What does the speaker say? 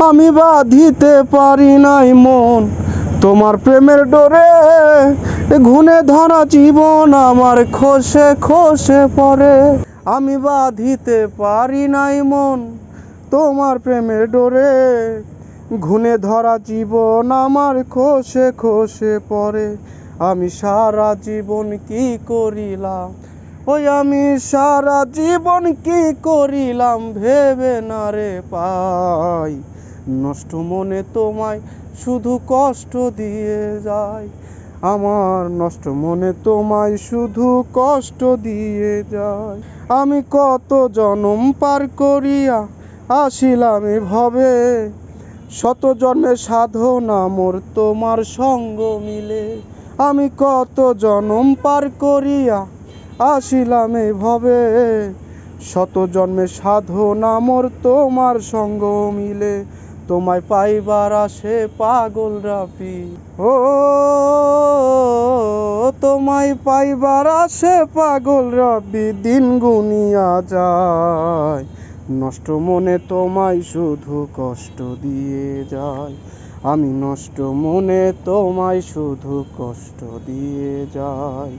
আমি বাঁধিতে পারি নাই মন তোমার প্রেমের ডোরে, ঘুণে ধরা জীবন আমার খসে খসে পড়ে। আমি বাঁধিতে পারি নাই মন তোমার প্রেমের ডোরে, ঘুণে ধরা জীবন আমার খসে খসে পড়ে। আমি সারা জীবন কি করিলাম, ওই আমি সারা জীবন কি করিলাম ভেবে না রে পাই। নষ্ট মনে তোমায় শুধু কষ্ট দিয়ে যায়, আমার নষ্ট মনে তোমায় শুধু কষ্ট দিয়ে যায়। আমি কত জনম পার করিয়া আসিলাম এভাবে, শত জন্মের সাধনা মোর তোমার সঙ্গ মিলে। আমি কত জনম পার করিয়া আসিলাম এভাবে, শত জন্মের সাধনা মোর তোমার সঙ্গ মিলে। তোমায় পাইবার আসে পাগল রাপি, ও তোমায় পাইবার আসে পাগল রাবি, দিন গুনিয়া যায়। নষ্ট মনে তোমায় শুধু কষ্ট দিয়ে যায়, আমি নষ্ট মনে তোমায় শুধু কষ্ট দিয়ে যায়।